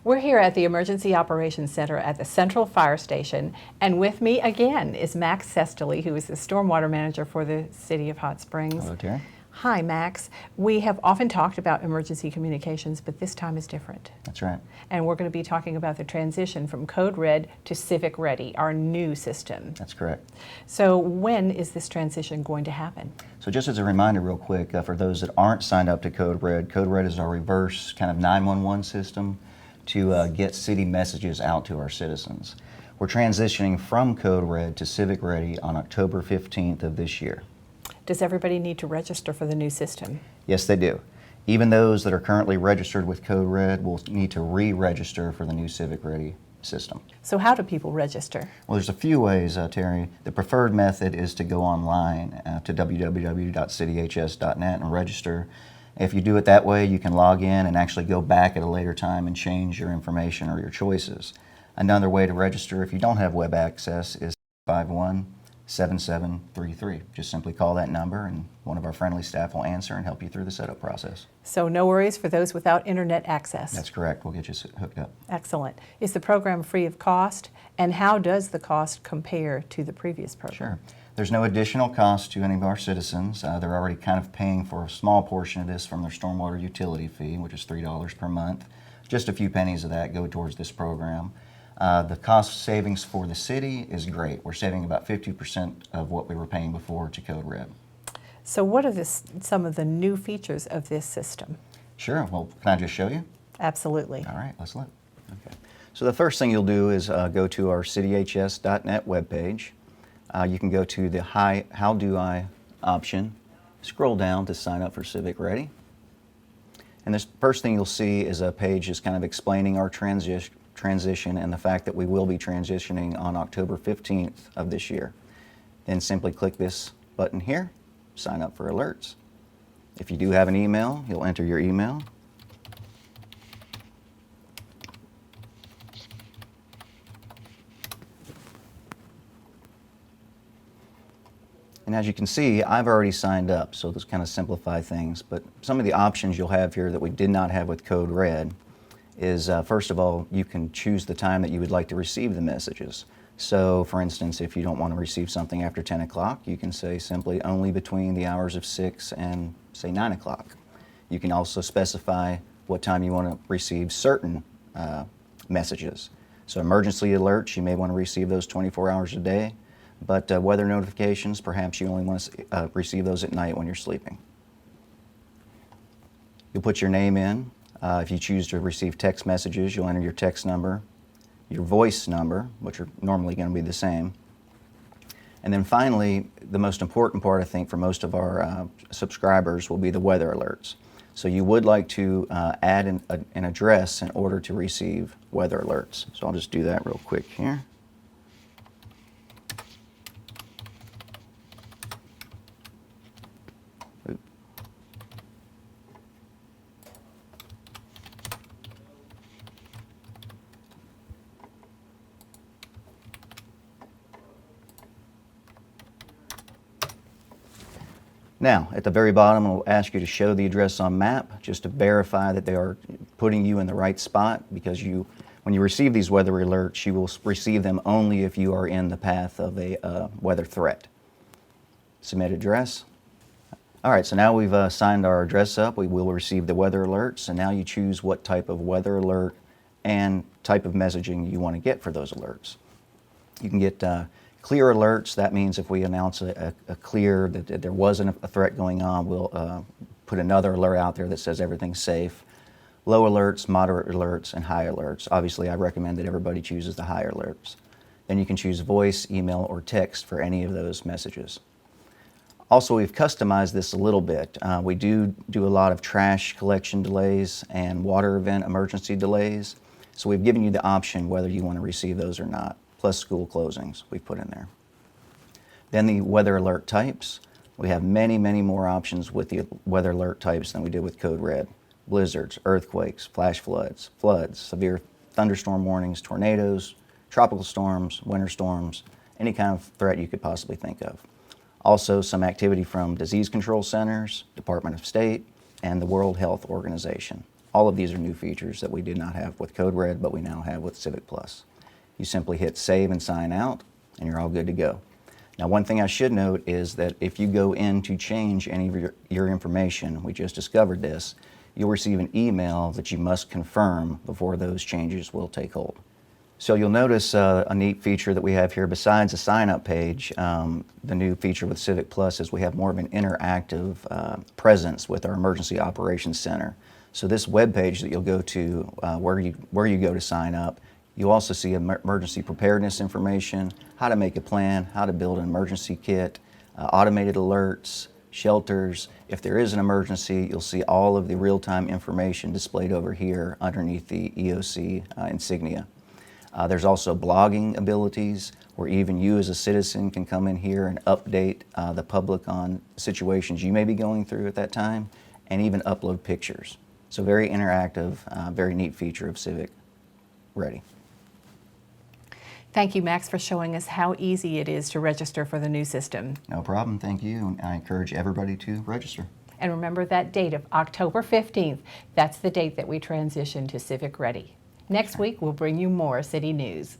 We're here at the Emergency Operations Center at the Central Fire Station, and with me again is Max Sesterly, who is the Stormwater Manager for the City of Hot Springs. Hello, Terry. Hi, Max. We have often talked about emergency communications, but this time is different. That's right. And we're going to be talking about the transition from Code Red to CivicReady, our new system. That's correct. So when is this transition going to happen? So just as a reminder real quick, for those that aren't signed up to Code Red is our reverse kind of 911 system to get city messages out to our citizens. We're transitioning from Code Red to CivicReady on October 15th of this year. Does everybody need to register for the new system? Yes, they do. Even those that are currently registered with Code Red will need to re-register for the new CivicReady system. So how do people register? Well, there's a few ways, Terry. The preferred method is to go online to www.cityhs.net and register. If you do it that way, you can log in and actually go back at a later time and change your information or your choices. Another way to register if you don't have web access is 517733. Just simply call that number and one of our friendly staff will answer and help you through the setup process. So no worries for those without internet access. That's correct. We'll get you hooked up. Excellent. Is the program free of cost? And how does the cost compare to the previous program? Sure. There's no additional cost to any of our citizens. They're already kind of paying for a small portion of this from their stormwater utility fee, which is $3 per month. Just a few pennies of that go towards this program. The cost savings for the city is great. We're saving about 50% of what we were paying before to Code Red. So what are some of the new features of this system? Sure. Well, can I just show you? Absolutely. All right, let's look. Okay. So the first thing you'll do is go to our cityhs.net webpage. You can go to the How Do I option, scroll down to sign up for CivicReady. And this first thing you'll see is a page just kind of explaining our transition and the fact that we will be transitioning on October 15th of this year. Then simply click this button here, sign up for alerts. If you do have an email, you'll enter your email. And as you can see, I've already signed up, so this kind of simplify things. But some of the options you'll have here that we did not have with Code Red is, first of all, you can choose the time that you would like to receive the messages. So, for instance, if you don't want to receive something after 10 o'clock, you can say simply only between the hours of 6 and, say, 9 o'clock. You can also specify what time you want to receive certain messages. So emergency alerts, you may want to receive those 24 hours a day. But weather notifications, perhaps you only want to receive those at night when you're sleeping. You'll put your name in. If you choose to receive text messages, you'll enter your text number, your voice number, which are normally going to be the same. And then finally, the most important part, I think, for most of our subscribers will be the weather alerts. So you would like to add an address in order to receive weather alerts. So I'll just do that real quick here. Now, at the very bottom, I'll ask you to show the address on map, just to verify that they are putting you in the right spot, because when you receive these weather alerts, you will receive them only if you are in the path of a weather threat. Submit address. All right, so now we've signed our address up. We will receive the weather alerts, and now you choose what type of weather alert and type of messaging you want to get for those alerts. You can get clear alerts. That means if we announce a clear that there wasn't a threat going on, we'll put another alert out there that says everything's safe. Low alerts, moderate alerts, and high alerts. Obviously, I recommend that everybody chooses the higher alerts. Then you can choose voice, email, or text for any of those messages. Also, we've customized this a little bit. We do a lot of trash collection delays and water event emergency delays. So we've given you the option whether you want to receive those or not, plus school closings we've put in there. Then the weather alert types. We have many, many more options with the weather alert types than we did with Code Red. Blizzards, earthquakes, flash floods, severe thunderstorm warnings, tornadoes, tropical storms, winter storms, any kind of threat you could possibly think of. Also, some activity from disease control centers, Department of State, and the World Health Organization. All of these are new features that we did not have with Code Red, but we now have with Civic Plus. You simply hit save and sign out, and you're all good to go. Now, one thing I should note is that if you go in to change any of your information, we just discovered this, you'll receive an email that you must confirm before those changes will take hold. So you'll notice a neat feature that we have here besides the sign-up page. The new feature with Civic Plus is we have more of an interactive presence with our Emergency Operations Center. So this web page that you'll go to where you go to sign up, you'll also see emergency preparedness information, how to make a plan, how to build an emergency kit, automated alerts, shelters. If there is an emergency, you'll see all of the real-time information displayed over here underneath the EOC insignia. There's also blogging abilities where even you as a citizen can come in here and update the public on situations you may be going through at that time, and even upload pictures. So very interactive, very neat feature of CivicReady. Thank you, Max, for showing us how easy it is to register for the new system. No problem, thank you, and I encourage everybody to register. And remember that date of October 15th. That's the date that we transition to CivicReady. Next week, we'll bring you more city news.